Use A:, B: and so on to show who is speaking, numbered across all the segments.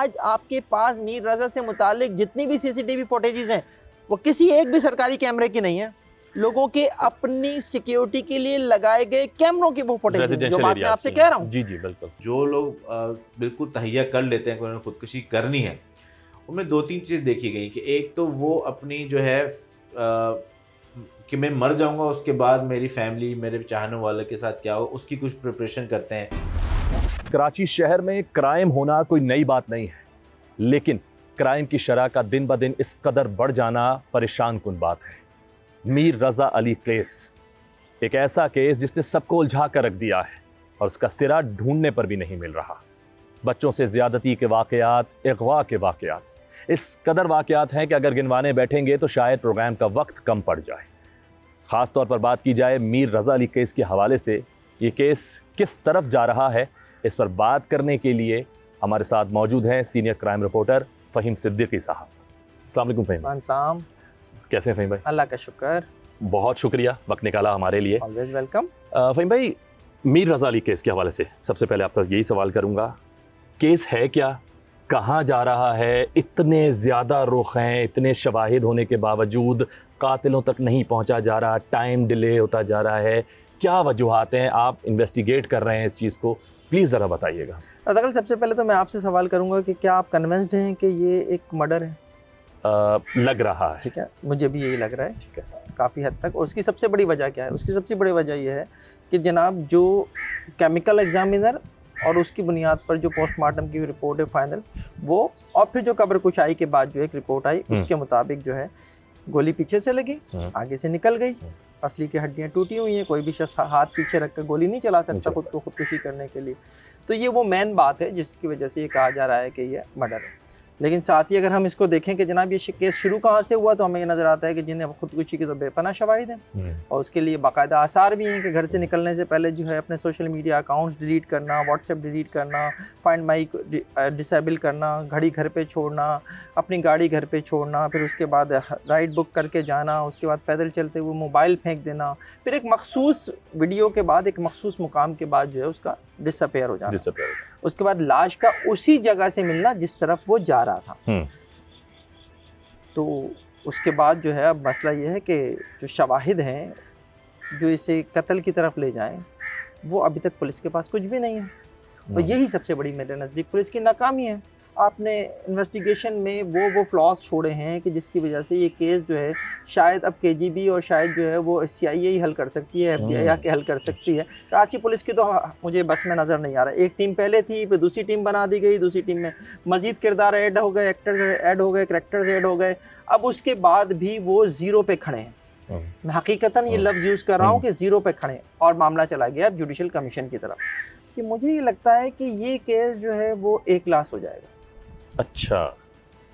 A: आज आपके पास मीर रजा से मुतालिक जितनी भी सीसीटीवी फुटेजेस हैं वो किसी एक भी सरकारी कैमरे की नहीं है, लोगों के अपनी सिक्योरिटी के लिए लगाए गए कैमरों की वो फुटेज, जो बात मैं आपसे कह रहा हूँ।
B: जी जी बिल्कुल।
C: जो लोग बिल्कुल तहैया कर लेते हैं कि उन्होंने खुदकुशी करनी है, उनमें 2-3 चीज़ देखी गई कि एक तो वो अपनी जो है कि मैं मर जाऊंगा उसके बाद मेरी फैमिली मेरे चाहने वाले के साथ क्या हो, उसकी कुछ प्रिपरेशन करते हैं।
B: कराची शहर में क्राइम होना कोई नई बात नहीं है, लेकिन क्राइम की शरह का दिन ब दिन इस कदर बढ़ जाना परेशान कुन बात है। मीर रजा अली केस एक ऐसा केस जिसने सबको उलझा कर रख दिया है और उसका सिरा ढूंढने पर भी नहीं मिल रहा। बच्चों से ज्यादती के वाकयात, अगवा के वाकयात, इस कदर वाकयात हैं कि अगर गिनवाने बैठेंगे तो शायद प्रोग्राम का वक्त कम पड़ जाए। ख़ास तौर पर बात की जाए मीर रजा अली केस के हवाले से, ये केस किस तरफ जा रहा है, इस पर बात करने के लिए हमारे साथ मौजूद हैं senior crime reporter Faheem Siddiqui साहब। अस्सलाम वालेकुम फ़हीम। कैसे हैं फ़हीम भाई?
A: अल्लाह का शुक्र।
B: बहुत शुक्रिया वक्त निकाला हमारे लिए।
A: Always welcome.
B: फ़हीम भाई, मीर रजा अली केस के हवाले से सबसे पहले आपसे यही सवाल करूँगा, केस है क्या, कहाँ जा रहा है? इतने ज़्यादा रुख हैं, इतने शवाहिद होने के बावजूद कातिलों तक नहीं पहुँचा जा रहा, टाइम डिले होता जा रहा है, क्या वजूहात हैं? आप इन्वेस्टिगेट कर रहे हैं इस चीज़ को, प्लीज़ ज़रा बताइएगा।
A: अदगल, सबसे पहले तो मैं आपसे सवाल करूंगा कि क्या आप कन्विंस्ड हैं कि ये एक मर्डर है?
B: लग रहा है।
A: ठीक है, मुझे भी यही लग रहा है।
B: ठीक है,
A: काफ़ी हद तक। और उसकी सबसे बड़ी वजह क्या है? उसकी सबसे बड़ी वजह यह है कि जनाब जो केमिकल एग्जामिनर और उसकी बुनियाद पर जो पोस्टमार्टम की रिपोर्ट है फाइनल, वो और फिर जो कब्र कुशाई के बाद जो एक रिपोर्ट आई उसके मुताबिक जो है गोली पीछे से लगी, आगे से निकल गई, असली की हड्डियां टूटी हुई हैं, कोई भी शख्स हाथ पीछे रखकर गोली नहीं चला सकता खुद को खुदकुशी करने के लिए। तो ये वो मेन बात है जिसकी वजह से ये कहा जा रहा है कि ये मर्डर है। लेकिन साथ ही अगर हम इसको देखें कि जनाब ये केस शुरू कहाँ से हुआ, तो हमें ये नज़र आता है कि जिन्हें खुदकुशी की तो बेपनाह शवाहिद हैं और उसके लिए बाकायदा आसार भी हैं कि घर से निकलने से पहले जो है अपने सोशल मीडिया अकाउंट्स डिलीट करना, व्हाट्सएप डिलीट करना, फाइंड माई डिसेबल करना, घड़ी घर पे छोड़ना, अपनी गाड़ी घर पे छोड़ना, फिर उसके बाद राइड बुक करके जाना, उसके बाद पैदल चलते हुए मोबाइल फेंक देना, फिर एक मखसूस वीडियो के बाद एक मखसूस मुकाम के बाद जो है उसका डिसअपेयर हो जाना, उसके बाद लाश का उसी जगह से मिलना जिस तरफ वो जा रहा था। तो उसके बाद जो है अब मसला ये है कि जो शवाहिद हैं जो इसे कत्ल की तरफ ले जाएं, वो अभी तक पुलिस के पास कुछ भी नहीं है। और यही सबसे बड़ी मेरे नज़दीक पुलिस की नाकामी है। आपने इन्वेस्टिगेशन में वो फ्लॉज छोड़े हैं कि जिसकी वजह से ये केस जो है शायद अब केजीबी और शायद जो है वो CIA ही हल कर सकती है, FBI आके हल कर सकती है। कराची पुलिस की तो मुझे बस में नज़र नहीं आ रहा। एक टीम पहले थी, फिर दूसरी टीम बना दी गई, दूसरी टीम में मज़ीद किरदार ऐड हो गए, एक्टर्स ऐड हो गए, करैक्टर्स ऐड हो गए। अब उसके बाद भी वो ज़ीरो पे खड़े हैं। मैं हकीकतन ये लफ्ज़ यूज़ कर रहा हूँ कि ज़ीरो पे खड़े, और मामला चला गया अब जुडिशल कमीशन की तरफ। कि मुझे ये लगता है कि ये केस जो है वो एक क्लास हो जाएगा।
B: अच्छा,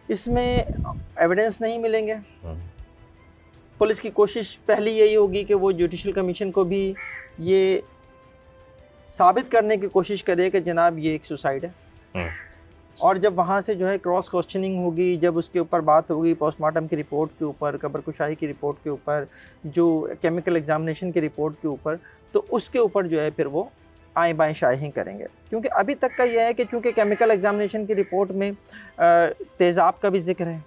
A: इसमें एविडेंस नहीं मिलेंगे। पुलिस की कोशिश पहली यही होगी कि वो जुडिशल कमीशन को भी ये साबित करने की कोशिश करे कि जनाब ये एक सुसाइड है। और जब वहाँ से जो है क्रॉस क्वेश्चनिंग होगी, जब उसके ऊपर बात होगी पोस्टमार्टम की रिपोर्ट के ऊपर, कब्र कुशाई की रिपोर्ट के ऊपर, जो केमिकल एग्जामिनेशन की रिपोर्ट के ऊपर, तो उसके ऊपर जो है फिर वो आएँ बाएँ शाही करेंगे। क्योंकि अभी तक का यह है कि चूँकि केमिकल एग्जामिनेशन की रिपोर्ट में तेज़ाब का भी जिक्र है,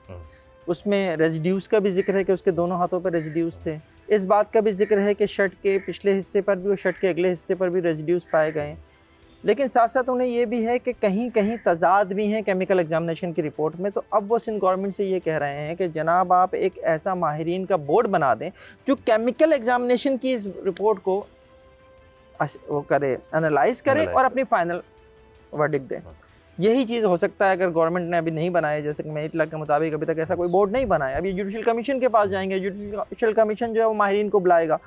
A: उसमें रेजिड्यूज़ का भी जिक्र है कि उसके दोनों हाथों पर रेजिड्यूज़ थे, इस बात का भी जिक्र है कि शर्ट के पिछले हिस्से पर भी और शर्ट के अगले हिस्से पर भी रेजिड्यूज़ पाए गए। लेकिन साथ साथ उन्हें ये भी है कि कहीं कहीं तजाद भी हैं केमिकल एग्जामिनेशन की रिपोर्ट में। तो अब वो सिंध गवर्नमेंट से ये कह रहे हैं कि जनाब आप एक ऐसा माहिरीन का बोर्ड बना दें जो केमिकल एग्जामिनेशन की इस रिपोर्ट को वो करे, एनालाइज करे और अपनी फाइनल वर्डिक्ट दे। यही चीज़ हो सकता है अगर गवर्नमेंट ने अभी नहीं बनाया, जैसे कि मेरी इत्तला के मुताबिक अभी तक ऐसा कोई बोर्ड नहीं बनाया। अभी जुडिशल कमीशन के पास जाएंगे, जुडिशल कमीशन जो है वो माहिरीन को बुलाएगा।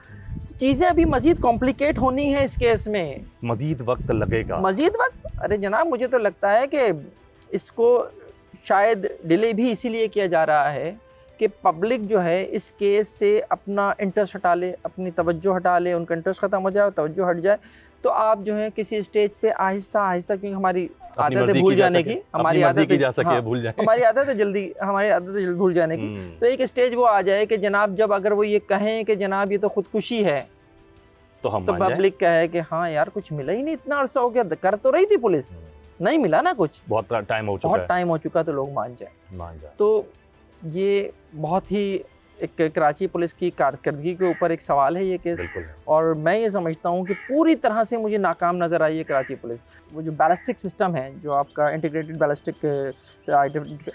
A: चीज़ें अभी मज़ीद कॉम्प्लिकेट होनी है इस केस में,
B: मज़ीद वक्त लगेगा,
A: मज़ीद वक्त। अरे जनाब, मुझे तो लगता है कि इसको शायद डिले भी इसीलिए किया जा रहा है कि पब्लिक जो है इस केस से अपना इंटरेस्ट हटा ले, अपनी तवज्जो हटा ले, उनका इंटरेस्ट ख़त्म हो जाए, तवज्जो हट जाए। तो आप जो है किसी स्टेज पे आहिस्ता आहिस्ता, क्योंकि हमारी आदत है भूल जाने की, हमारी आदत है
B: भूल जाए,
A: हमारी आदत है जल्दी, हमारी आदत है जल्दी भूल जाने की। तो एक स्टेज वो आ जाए कि जनाब जब अगर वो ये कहें कि जनाब ये तो खुदकुशी है,
B: तो हम
A: तो पब्लिक कहे कि हाँ यार कुछ मिला ही नहीं, इतना अरसा हो गया, कर तो रही थी पुलिस, नहीं मिला ना कुछ,
B: बहुत टाइम हो चुका
A: बहुत
B: है,
A: टाइम हो चुका, तो लोग मान जाए।
B: मान जाए।
A: तो ये बहुत ही एक कराची पुलिस की कारकर्दगी के ऊपर एक सवाल है ये केस,
B: बिल्कुल।
A: और मैं ये समझता हूँ कि पूरी तरह से मुझे नाकाम नज़र आई है कराची पुलिस। वो जो बैलिस्टिक सिस्टम है, जो आपका इंटीग्रेटेड बैलिस्टिक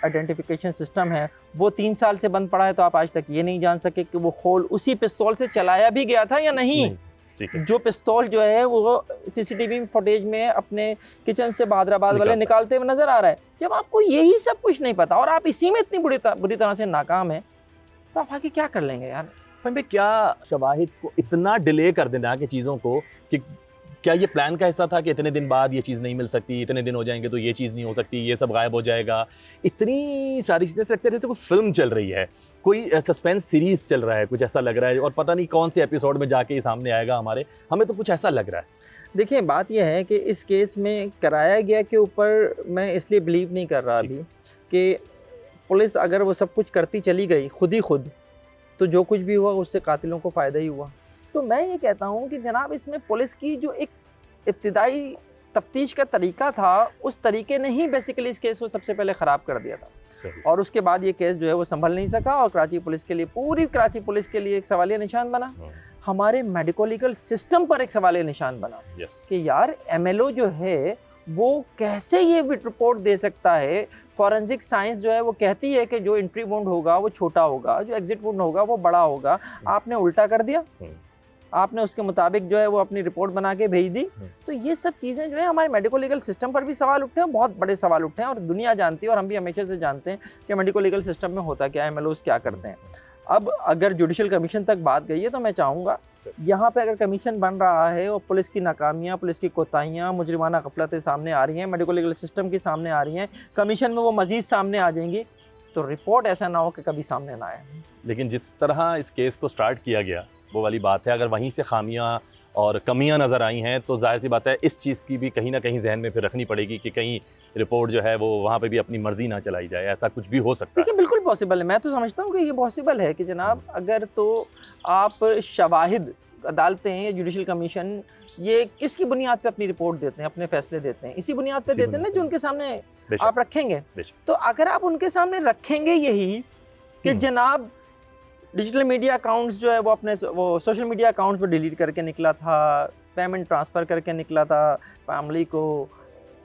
A: आइडेंटिफिकेशन सिस्टम है, वो 3 साल से बंद पड़ा है, तो आप आज तक ये नहीं जान सके कि वो होल उसी पिस्तौल से चलाया भी गया था या नहीं।
B: ठीक है।
A: जो पिस्तौल जो है वो सीसीटीवी फुटेज में अपने किचन से बहादुराबाद वाले निकालते हुए नजर आ रहा है। जब आपको यही सब कुछ नहीं पता और आप इसी में इतनी बुरी तरह से नाकाम है, तो आप आगे क्या कर लेंगे यार?
B: भाई क्या शवाहिद को इतना डिले कर देना कि चीज़ों को, कि क्या ये प्लान का हिस्सा था कि इतने दिन बाद ये चीज़ नहीं मिल सकती, इतने दिन हो जाएंगे तो ये चीज़ नहीं हो सकती, ये सब गायब हो जाएगा, इतनी सारी चीज़ें लगता है जैसे कोई फिल्म चल रही है, कोई सस्पेंस सीरीज चल रहा है, कुछ ऐसा लग रहा है, और पता नहीं कौन से एपिसोड में जाके ये सामने आएगा हमें तो कुछ ऐसा लग रहा है।
A: देखिए, बात यह है कि इस केस में कराया गया के ऊपर मैं इसलिए बिलीव नहीं कर रहा अभी कि पुलिस अगर वो सब कुछ करती चली गई खुद, तो जो कुछ भी हुआ उससे कातिलों को फ़ायदा ही हुआ। तो मैं ये कहता हूँ कि जनाब, इसमें पुलिस की जो एक इब्तिदाई तफ्तीश का तरीका था, उस तरीके ने ही बेसिकली इस केस को सबसे पहले ख़राब कर दिया था, और उसके बाद ये केस जो है वो संभल नहीं सका, और कराची पुलिस के लिए, पूरी कराची पुलिस के लिए एक सवालिया निशान बना, हमारे मेडिको लीगल सिस्टम पर एक सवालिया निशान बना कि यार MLO जो है वो कैसे ये रिपोर्ट दे सकता है। फॉरेंसिक साइंस जो है वो कहती है कि जो एंट्री वुंड होगा वो छोटा होगा, जो एग्जिट वुंड होगा वो बड़ा होगा, आपने उल्टा कर दिया, आपने उसके मुताबिक जो है वो अपनी रिपोर्ट बना के भेज दी। तो ये सब चीज़ें जो है हमारे मेडिको लीगल सिस्टम पर भी सवाल उठे हैं, बहुत बड़े सवाल उठे हैं, और दुनिया जानती है और हम भी हमेशा से जानते हैं कि मेडिको लीगल सिस्टम में होता क्या है, MLOs क्या करते हैं। अब अगर जुडिशल कमीशन तक बात गई है, तो मैं चाहूँगा यहाँ पे अगर कमीशन बन रहा है और पुलिस की नाकामियाँ, पुलिस की कोताहियाँ, मुजरिमाना गफलतें सामने आ रही हैं, मेडिको लीगल सिस्टम की सामने आ रही हैं, कमीशन में वो मज़ीद सामने आ जाएंगी, तो रिपोर्ट ऐसा ना हो कि कभी सामने ना आए।
B: लेकिन जिस तरह इस केस को स्टार्ट किया गया वो वाली बात है, अगर वहीं से खामियां और कमियां नज़र आई हैं तो जाहिर सी बात है इस चीज़ की भी कहीं ना कहीं जहन में फिर रखनी पड़ेगी कि कहीं रिपोर्ट जो है वो वहाँ पे भी अपनी मर्जी ना चलाई जाए, ऐसा कुछ भी हो सकता है।
A: देखिए, बिल्कुल पॉसिबल है, मैं तो समझता हूँ कि ये पॉसिबल है कि जनाब, अगर तो आप शवाहिद, अदालतें या जुडिशल कमीशन ये किसकी बुनियाद पे अपनी रिपोर्ट देते हैं, अपने फैसले देते हैं, इसी बुनियाद पे देते हैं ना जो उनके सामने आप रखेंगे। तो अगर आप उनके सामने रखेंगे यही कि जनाब डिजिटल मीडिया अकाउंट्स जो है वो अपने वो सोशल मीडिया अकाउंट्स वो डिलीट करके निकला था, पेमेंट ट्रांसफ़र करके निकला था, फैमिली को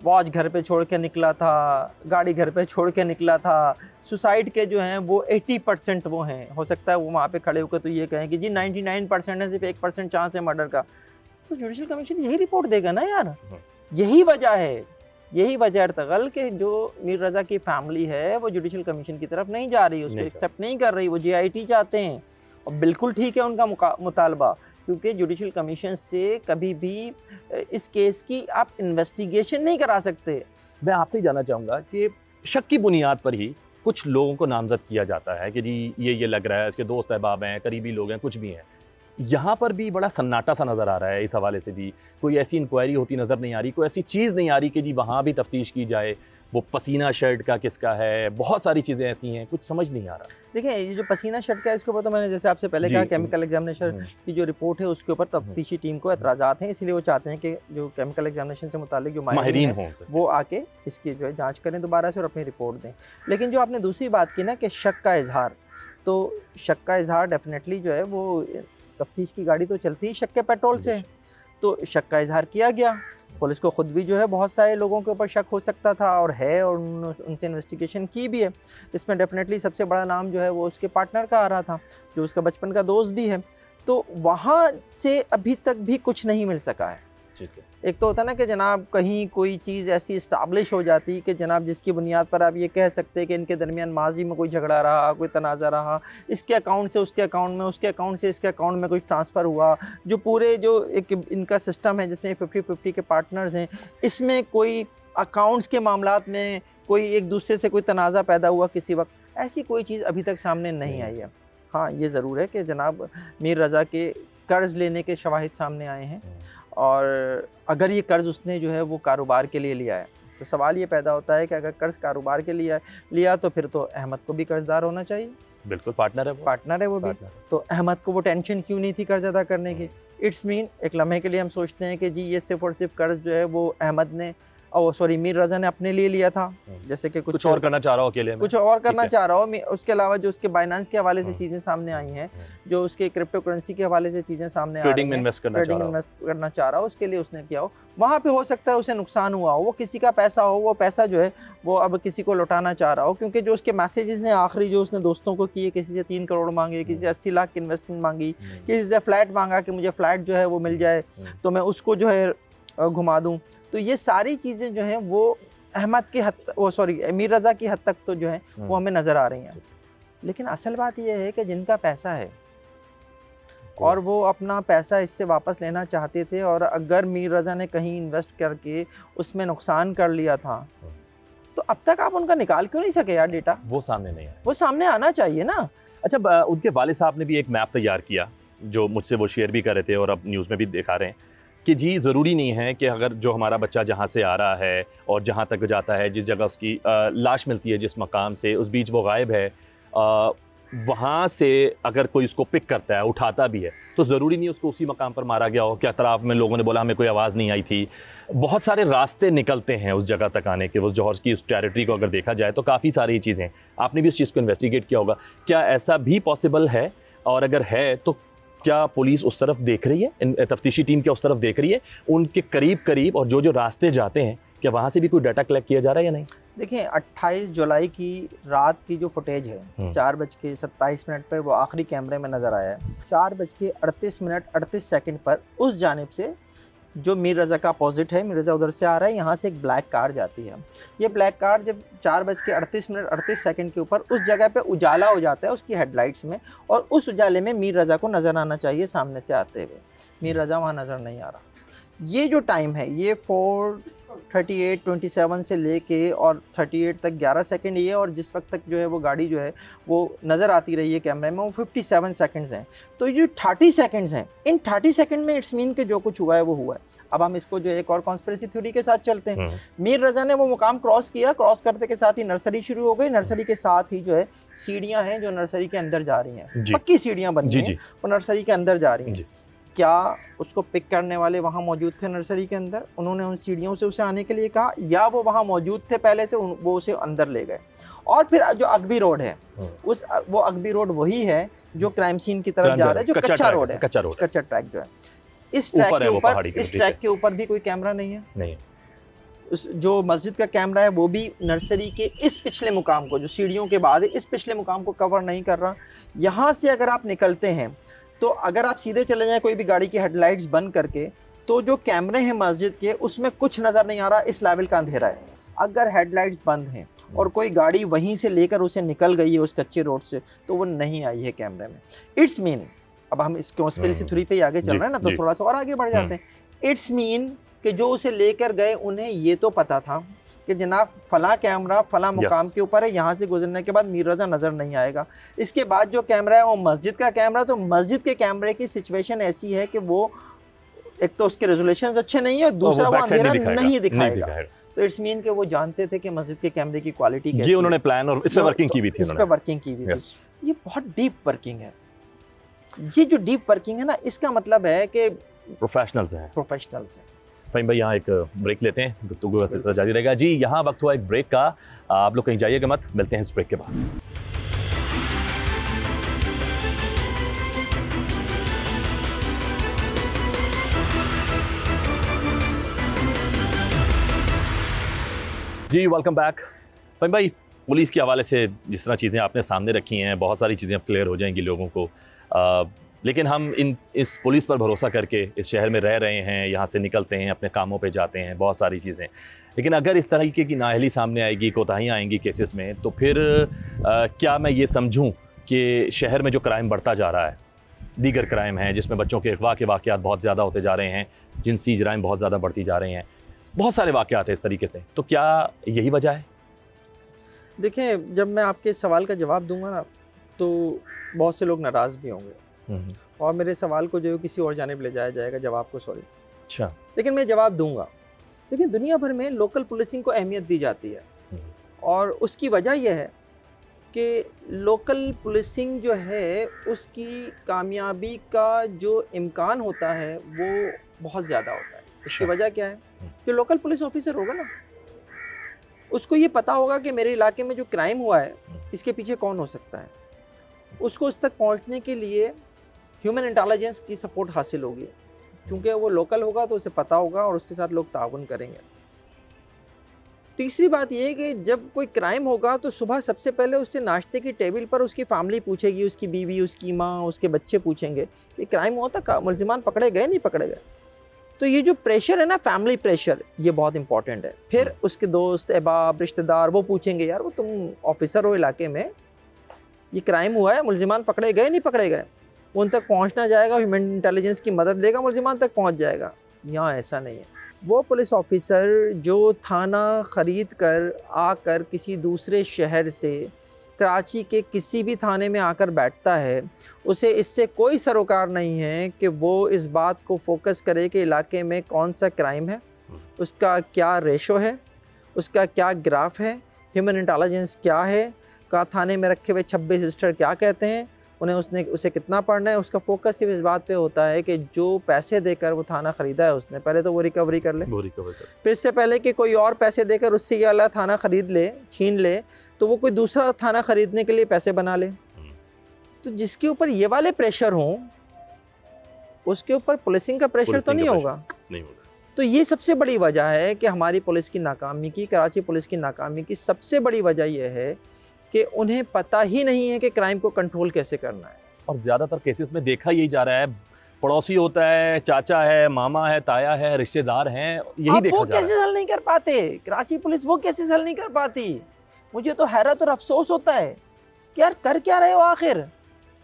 A: वॉच घर पे छोड़ के निकला था, गाड़ी घर पे छोड़ के निकला था, सुसाइड के जो हैं वो 80% वो हैं, हो सकता है वो वहाँ पे खड़े होकर तो ये कहें कि जी 99% है, सिर्फ 1% चांस है मर्डर का, तो जुडिशल कमीशन यही रिपोर्ट देगा ना यार। यही वजह है, यही वजह अर्तगल कि जो मीर रज़ा की फैमिली है वो जुडिशल कमीशन की तरफ नहीं जा रही, उसको एक्सेप्ट नहीं कर रही, वो JIT चाहते हैं, और बिल्कुल ठीक है उनका मुतालबा, क्योंकि जुडिशल कमीशन से कभी भी इस केस की आप इन्वेस्टिगेशन नहीं करा सकते।
B: मैं आपसे जानना चाहूँगा कि शक की बुनियाद पर ही कुछ लोगों को नामजद किया जाता है कि जी ये लग रहा है, इसके दोस्त अहबाब हैं, करीबी लोग हैं, कुछ भी हैं, यहाँ पर भी बड़ा सन्नाटा सा नज़र आ रहा है। इस हवाले से भी कोई ऐसी इंक्वायरी होती नज़र नहीं आ रही, कोई ऐसी चीज़ नहीं आ रही कि जी वहाँ भी तफ्तीश की जाए, वो पसीना शर्ट का किसका है, बहुत सारी चीज़ें ऐसी हैं, कुछ समझ नहीं आ रहा।
A: देखिए, ये जो पसीना शर्ट का है इसके ऊपर तो मैंने जैसे आपसे पहले कहा, केमिकल एग्जामिनेशन की जो रिपोर्ट है उसके ऊपर तफ्तीशी टीम को एतराज़ात हैं, इसलिए वो चाहते हैं कि जो केमिकल एग्जामिनेशन से मुतालिक जो माहिरीन हैं वो आके इसकी जो है जाँच करें दोबारा से और अपनी रिपोर्ट दें। लेकिन जो आपने दूसरी बात की ना कि शक का इजहार, तो शक का इजहार डेफिनेटली जो है वो तफ्तीश की गाड़ी तो चलती ही शक के पेट्रोल से, तो शक का इजहार किया गया। पुलिस को ख़ुद भी जो है बहुत सारे लोगों के ऊपर शक हो सकता था और है, और उनसे इन्वेस्टिगेशन की भी है। इसमें डेफिनेटली सबसे बड़ा नाम जो है वो उसके पार्टनर का आ रहा था, जो उसका बचपन का दोस्त भी है, तो वहाँ से अभी तक भी कुछ नहीं मिल सका है। एक तो होता ना कि जनाब कहीं कोई चीज़ ऐसी इस्टाब्लिश हो जाती कि जनाब जिसकी बुनियाद पर आप ये कह सकते हैं कि इनके दरमियान माजी में कोई झगड़ा रहा, कोई तनाज़ा रहा, इसके अकाउंट से उसके अकाउंट में, उसके अकाउंट से इसके अकाउंट में कुछ ट्रांसफ़र हुआ, जो पूरे जो एक इनका सिस्टम है जिसमें 50-50 के पार्टनर्स हैं, इसमें कोई अकाउंट्स के मामलात में कोई एक दूसरे से कोई तनाज़ा पैदा हुआ किसी वक्त, ऐसी कोई चीज़ अभी तक सामने नहीं आई है। हाँ, ये ज़रूर है कि जनाब मीर रज़ा के कर्ज़ लेने के शवाहिद सामने आए हैं, और अगर ये कर्ज़ उसने जो है वो कारोबार के लिए लिया है, तो सवाल ये पैदा होता है कि अगर कर्ज़ कारोबार के लिए लिया तो फिर तो अहमद को भी कर्ज़दार होना चाहिए।
B: बिल्कुल, पार्टनर है वो
A: भी। तो अहमद को वो टेंशन क्यों नहीं थी कर्ज़ अदा करने की? इट्स मीन एक लम्हे के लिए हम सोचते हैं कि जी ये सिर्फ़ और सिर्फ कर्ज़ जो है वो अहमद ने ओ सॉरी मीर रजा ने अपने लिए लिया था, जैसे कि
B: कुछ और करना चाह रहा हो अकेले में,
A: कुछ और करना
B: ठीक है।
A: चाह रहा हो। उसके अलावा जो उसके बाइनेंस के हवाले से
B: हम्म।
A: चीज़ें सामने आई हैं, जो उसके क्रिप्टो करेंसी के हवाले से चीज़ें सामने आ रही
B: ट्रेडिंग में
A: हैं,
B: इन्वेस्ट करना चाह
A: ट्रेडिंग
B: रहा हो।
A: इन्वेस्ट करना चाह रहा हो, उसके लिए उसने किया हो। वहाँ पे हो सकता है उसे नुकसान हुआ हो, वो किसी का पैसा हो, वो पैसा जो है वो अब किसी को लौटाना चाह रहा हो, क्योंकि जो उसके मैसेजेस हैं आखिरी जो उसने दोस्तों को किए, किसी से 3 करोड़ मांगे, किसी से 80 लाख की इन्वेस्टमेंट मांगी, किसी से फ्लैट मांगा कि मुझे फ्लैट जो है वो मिल जाए तो मैं उसको जो है घुमा दूँ। तो ये सारी चीज़ें जो हैं वो अहमद की हद वो सॉरी मीर रज़ा की हद तक तो जो है वो हमें नज़र आ रही हैं। लेकिन असल बात यह है कि जिनका पैसा है और वो अपना पैसा इससे वापस लेना चाहते थे, और अगर मीर रज़ा ने कहीं इन्वेस्ट करके उसमें नुकसान कर लिया था तो अब तक आप उनका निकाल क्यों नहीं सके यार डेटा?
B: वो सामने नहीं आया।
A: वो सामने आना चाहिए ना।
B: अच्छा, उनके वालिद साहब ने भी एक मैप तैयार किया जो मुझसे वो शेयर भी कर रहे थे और अब न्यूज़ में भी दिखा रहे हैं कि जी ज़रूरी नहीं है कि अगर जो हमारा बच्चा जहाँ से आ रहा है और जहाँ तक जाता है, जिस जगह उसकी लाश मिलती है, जिस मकाम से उस बीच वो गायब है, वहाँ से अगर कोई उसको पिक करता है, उठाता भी है, तो ज़रूरी नहीं उसको उसी मकाम पर मारा गया हो कि अतराफ़ में लोगों ने बोला हमें कोई आवाज़ नहीं आई थी। बहुत सारे रास्ते निकलते हैं उस जगह तक आने के। वो जौहर की उस टेरिटरी को अगर देखा जाए तो काफ़ी सारी चीज़ें हैं। आपने भी इस चीज़ को इन्वेस्टिगेट किया होगा, क्या ऐसा भी पॉसिबल है? और अगर है तो क्या पुलिस उस तरफ देख रही है, तफ्तीशी टीम क्या उस तरफ देख रही है उनके करीब और जो रास्ते जाते हैं, क्या वहाँ से भी कोई डाटा कलेक्ट किया जा रहा है या नहीं?
A: देखिए 28 जुलाई की रात की जो फुटेज है 4:27 पे वो आखिरी कैमरे में नज़र आया है। 4:38 पर उस जानिब से जो मीर रज़ा का अपोजिट है, मीर रज़ा उधर से आ रहा है, यहाँ से एक ब्लैक कार जाती है। ये ब्लैक कार जब 4:38 के ऊपर उस जगह पे उजाला हो जाता है उसकी हेडलाइट्स में, और उस उजाले में मीर रज़ा को नज़र आना चाहिए सामने से आते हुए। मीर रज़ा वहाँ नज़र नहीं आ रहा। ये जो टाइम है ये 4:38:27 से लेके और 38 तक 11 सेकंड ये, और जिस वक्त तक जो है वो गाड़ी जो है वो नज़र आती रही है कैमरे में वो 57 सेकंड्स हैं। तो ये 30 सेकंड्स हैं, इन 30 सेकंड में इट्स मीन कि जो कुछ हुआ है वो हुआ है। अब हम इसको जो एक और कॉन्स्पिरेसी थ्योरी के साथ चलते हैं। मीर रज़ा ने वो मुकाम क्रॉस किया, क्रॉस करते के साथ ही नर्सरी शुरू हो गई, नर्सरी के साथ ही जो है सीढ़ियाँ हैं जो नर्सरी के अंदर जा रही हैं, पक्की सीढ़ियाँ बनी हैं, वो नर्सरी के अंदर जा रही हैं। क्या उसको पिक करने वाले वहाँ मौजूद थे नर्सरी के अंदर, उन्होंने उन सीढ़ियों से उसे आने के लिए कहा, या वो वहाँ मौजूद थे पहले से, वो उसे अंदर ले गए? और फिर जो अगबी रोड है वो अगबी रोड वही है जो क्राइम सीन की तरफ जा रहा है, जो कच्चा रोड है, कच्चा ट्रैक जो है। इस ट्रैक के ऊपर भी कोई कैमरा नहीं है। नहीं। जो मस्जिद का कैमरा है वो भी नर्सरी के इस पिछले मुकाम को, जो सीढ़ियों के बाद है, इस पिछले मुकाम को कवर नहीं कर रहा। यहाँ से अगर आप निकलते हैं तो अगर आप सीधे चले जाएं कोई भी गाड़ी की हेडलाइट्स बंद करके, तो जो कैमरे हैं मस्जिद के उसमें कुछ नज़र नहीं आ रहा, इस लेवल का अंधेरा है। अगर हेडलाइट्स बंद हैं और कोई गाड़ी वहीं से लेकर उसे निकल गई है उस कच्चे रोड से, तो वो नहीं आई है कैमरे में। इट्स मीन, अब हम इस कॉन्स्पिरेसी थ्योरी पे आगे चल रहे हैं ना, तो थोड़ा सा और आगे बढ़ जाते हैं। इट्स मीन कि जो उसे लेकर गए उन्हें ये तो पता था कि जनाब फला कैमरा फला मुकाम के ऊपर है, यहाँ से गुजरने के बाद मीर रज़ा नज़र नहीं आएगा। इसके बाद जो कैमरा है वो मस्जिद का कैमरा, तो मस्जिद के कैमरे की सिचुएशन ऐसी है कि वो एक तो उसके रेजोल्यूशंस अच्छे नहीं है, दूसरा वो अंधेरा नहीं दिखाएगा। तो इट्स मीन कि वो जानते थे कि मस्जिद के कैमरे की क्वालिटी कैसी है।
B: उन्होंने प्लान और इस पे वर्किंग की भी थी।
A: इस पे वर्किंग की भी थी। ये बहुत डीप वर्किंग है। ये जो डीप वर्किंग है ना, इसका मतलब है कि प्रोफेशनल्स हैं।
B: फ़हीम भाई यहाँ एक ब्रेक लेते हैं, गुफ्तगू का सिलसिला जारी रहेगा। जी यहाँ वक्त हुआ एक ब्रेक का, आप लोग कहीं जाइएगा मत, मिलते हैं इस ब्रेक के बाद। जी वेलकम बैक। फ़हीम भाई, पुलिस के हवाले से जिस तरह चीज़ें आपने सामने रखी हैं, बहुत सारी चीज़ें अब क्लियर हो जाएंगी लोगों को, लेकिन हम इस पुलिस पर भरोसा करके इस शहर में रह रहे हैं, यहाँ से निकलते हैं, अपने कामों पे जाते हैं, बहुत सारी चीज़ें। लेकिन अगर इस तरीके की नाअहली सामने आएगी, कोताहियाँ आएंगी केसेस में, तो फिर क्या मैं ये समझूँ कि शहर में जो क्राइम बढ़ता जा रहा है, दीगर क्राइम हैं जिसमें बच्चों के अगवा के वाक़यात बहुत ज़्यादा होते जा रहे हैं, जिनसी जराइम बहुत ज़्यादा बढ़ती जा रही हैं, बहुत सारे वाक़यात हैं इस तरीके से, तो क्या यही वजह है?
A: देखिए, जब मैं आपके सवाल का जवाब दूंगा ना, तो बहुत से लोग नाराज़ भी होंगे और मेरे सवाल को जो किसी और जानिब ले जाया जाएगा, जवाब को, सॉरी।
B: अच्छा।
A: लेकिन मैं जवाब दूंगा। लेकिन दुनिया भर में लोकल पुलिसिंग को अहमियत दी जाती है, और उसकी वजह यह है कि लोकल पुलिसिंग जो है उसकी कामयाबी का जो इम्कान होता है वो बहुत ज़्यादा होता है। उसकी वजह क्या है? जो लोकल पुलिस ऑफिसर होगा ना, उसको ये पता होगा कि मेरे इलाके में जो क्राइम हुआ है इसके पीछे कौन हो सकता है। उसको उस तक पहुंचने के लिए ह्यूमन इंटेलिजेंस की सपोर्ट हासिल होगी, क्योंकि वो लोकल होगा तो उसे पता होगा और उसके साथ लोग ताउन करेंगे। तीसरी बात ये है कि जब कोई क्राइम होगा तो सुबह सबसे पहले उससे नाश्ते की टेबल पर उसकी फैमिली पूछेगी, उसकी बीवी, उसकी माँ, उसके बच्चे पूछेंगे कि क्राइम हुआ था, मुलजिमान पकड़े गए, नहीं पकड़े गए। तो ये जो प्रेशर है ना, फैमिली प्रेशर, ये बहुत इंपॉर्टेंट है। फिर उसके दोस्त, अहबाब, रिश्तेदार वो पूछेंगे, यार वो तुम ऑफिसर हो इलाके में, ये क्राइम हुआ है, मुलजिमान पकड़े गए, नहीं पकड़े गए। वो उन तक पहुंचना जाएगा, ह्यूमन इंटेलिजेंस की मदद लेगा, मुलजिमान तक पहुंच जाएगा। यहाँ ऐसा नहीं है। वो पुलिस ऑफिसर जो थाना ख़रीद कर आकर किसी दूसरे शहर से कराची के किसी भी थाने में आकर बैठता है, उसे इससे कोई सरोकार नहीं है कि वो इस बात को फोकस करे कि इलाके में कौन सा क्राइम है, उसका क्या रेशो है, उसका क्या ग्राफ है, ह्यूमन इंटेलिजेंस क्या है, का थाने में रखे हुए 26 रजिस्टर क्या कहते हैं, उसे कितना पढ़ना है। उसका फोकस सिर्फ इस बात पे होता है कि जो पैसे देकर वो थाना ख़रीदा है उसने, पहले तो वो रिकवरी कर ले, फिर इससे पहले कि कोई और पैसे देकर उससे ये वाला थाना ख़रीद ले, छीन ले, तो वो कोई दूसरा थाना ख़रीदने के लिए पैसे बना ले। तो जिसके ऊपर ये वाले प्रेशर हों, उसके ऊपर पुलिसिंग का प्रेशर तो नहीं होगा। तो ये सबसे बड़ी वजह है कि हमारी पुलिस की नाकामी की, कराची पुलिस की नाकामी की सबसे बड़ी वजह यह है कि उन्हें पता ही नहीं है कि क्राइम को कंट्रोल कैसे करना है।
B: और ज़्यादातर केसेस में देखा यही जा रहा है, पड़ोसी होता है, चाचा है, मामा है, ताया है, रिश्तेदार हैं, यही देखा
A: वो
B: जा रहा है।
A: कैसे हल नहीं कर पाते कराची पुलिस, वो कैसे हल नहीं कर पाती। मुझे तो हैरत और अफसोस होता है कि यार कर क्या रहे हो आखिर,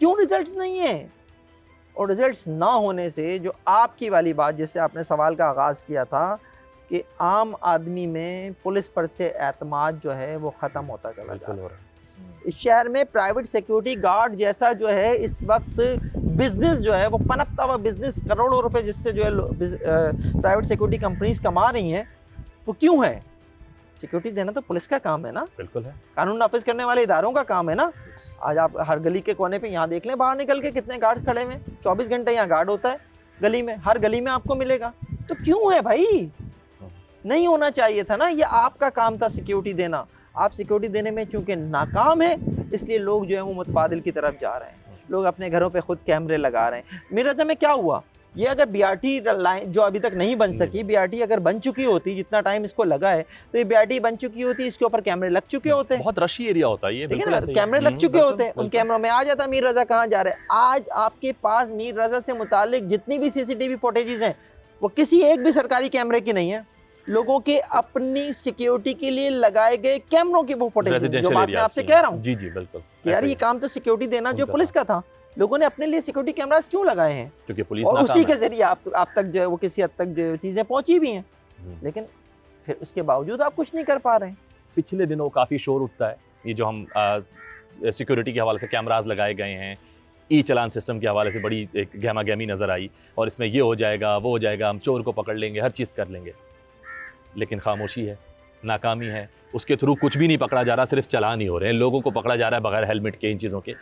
A: क्यों रिजल्ट्स नहीं है। और रिजल्ट्स ना होने से जो आपकी वाली बात, जिससे आपने सवाल का आगाज़ किया था कि आम आदमी में पुलिस पर से एतमाद जो है वो ख़त्म होता चला जा रहा है। इस शहर में प्राइवेट सिक्योरिटी गार्ड जैसा जो है इस वक्त बिजनेस जो है वो पनपता हुआ बिजनेस, करोड़ों रुपए जिससे जो है प्राइवेट सिक्योरिटी कंपनीज कमा रही हैं, वो क्यों है? सिक्योरिटी देना तो पुलिस का काम है ना,
B: बिल्कुल है,
A: कानून नाफिज करने वाले इदारों का काम है ना। आज आप हर गली के कोने पे यहाँ देख लें, बाहर निकल के कितने गार्ड्स खड़े हुए, 24 घंटे यहाँ गार्ड होता है गली में, हर गली में आपको मिलेगा। तो क्यों है भाई? नहीं होना चाहिए था ना, ये आपका काम था सिक्योरिटी देना। आप सिक्योरिटी देने में चूंकि नाकाम है, इसलिए लोग जो है वो मुतबादिल की तरफ जा रहे हैं। लोग अपने घरों पे खुद कैमरे लगा रहे हैं। मीर रज़ा में क्या हुआ, ये अगर BRT लाइन जो अभी तक नहीं बन सकी, BRT अगर बन चुकी होती, जितना टाइम इसको लगा है, तो ये BRT बन चुकी होती, इसके ऊपर कैमरे लग चुके होते,
B: बहुत रशी एरिया होता है ये,
A: ठीक है ना, कैमरे लग चुके होते, उन कैमरों में आ जाता मीर रज़ा कहाँ जा रहा है। आज आपके पास मीर रज़ा से मुतालिक जितनी भी CCTV फुटेजेस हैं, वो किसी एक भी सरकारी कैमरे की नहीं है, लोगों के अपनी सिक्योरिटी के लिए लगाए गए कैमरों की वो फुटेज, जो बात मैं आपसे कह रहा हूँ।
B: जी जी बिल्कुल,
A: यार ये काम तो सिक्योरिटी देना जो पुलिस का था, लोगों ने अपने लिए सिक्योरिटी कैमरास क्यों लगाए हैं?
B: क्योंकि पुलिस
A: और उसी के जरिए आप तक जो है वो किसी हद तक जो चीजें पहुंची भी हैं, लेकिन फिर उसके बावजूद आप कुछ नहीं कर पा रहे हैं।
B: पिछले दिनों काफी शोर उठता है, ये जो हम सिक्योरिटी के हवाले से कैमरास लगाए गए हैं, ई चलान सिस्टम के हवाले से बड़ी एक गहमा गहमी नजर आई, और इसमें ये हो जाएगा, वो हो जाएगा, हम चोर को पकड़ लेंगे, हर चीज़ कर लेंगे, लेकिन खामोशी है, नाकामी है। उसके थ्रू कुछ भी नहीं पकड़ा जा रहा, सिर्फ चलान ही हो रहे हैं, लोगों को पकड़ा जा रहा है बगैर हेलमेट के, इन चीज़ों के,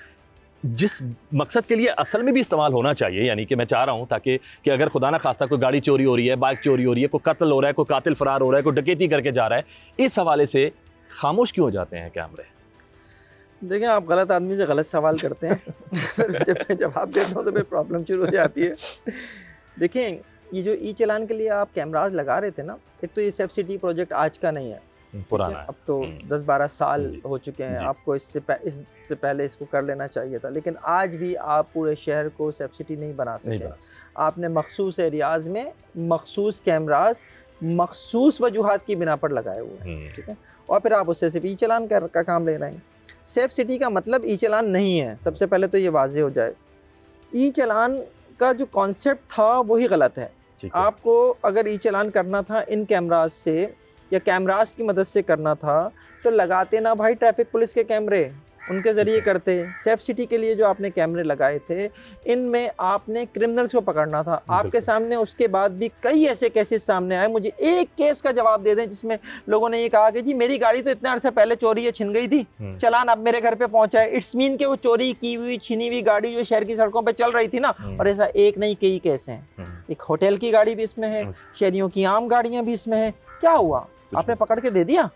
B: जिस मकसद के लिए असल में भी इस्तेमाल होना चाहिए। यानी कि मैं चाह रहा हूँ ताकि कि अगर खुदा ना खास्ता कोई गाड़ी चोरी हो रही है, बाइक चोरी हो रही है, कोई कत्ल हो रहा है, कोई कातिल फरार हो रहा है, कोई डकैती करके जा रहा है, इस हवाले से खामोश क्यों हो जाते हैं कैमरे?
A: देखिए, आप गलत आदमी से गलत सवाल करते हैं जब मैं जवाब देता हूँ तो फिर प्रॉब्लम शुरू हो जाती है। देखिए, ये जो ई चलान के लिए आप कैमराज लगा रहे थे ना, एक तो ये सेफ सिटी प्रोजेक्ट आज का नहीं है,
B: पुराना है,
A: अब तो 10-12 साल हो चुके हैं। आपको इससे पहले इसको कर लेना चाहिए था, लेकिन आज भी आप पूरे शहर को सेफ सिटी नहीं बना सके। आपने मखसूस एरियाज में मखसूस कैमराज मखसूस वजूहात की बिना पर लगाए हुए हैं, ठीक है, और फिर आप उससे सिर्फ ई चलान का काम ले रहे हैं। सेफ सिटी का मतलब ई चलान नहीं है, सबसे पहले तो ये वाजे हो जाए। ई चलान का जो कॉन्सेप्ट था वही गलत है। आपको अगर ई चलान करना था इन कैमराज से या कैमराज की मदद से करना था, तो लगाते ना भाई ट्रैफिक पुलिस के कैमरे, उनके ज़रिए करते। सेफ सिटी के लिए जो आपने कैमरे लगाए थे, इनमें आपने क्रिमिनल्स को पकड़ना था। आपके सामने उसके बाद भी कई ऐसे केसेस सामने आए। मुझे एक केस का जवाब दे दें जिसमें लोगों ने ये कहा कि जी मेरी गाड़ी तो इतने अरसे पहले चोरी है, छिन गई थी, चालान अब मेरे घर पे पहुंचा है। इट्स मीन कि वो चोरी की हुई, छिनी हुई गाड़ी जो शहर की सड़कों पे चल रही थी ना, और ऐसा एक नहीं कई केस हैं। एक होटल की गाड़ी भी इसमें है, शहरियों की आम गाड़ियां भी इसमें है। क्या हुआ? आपने पकड़ के दे दिया?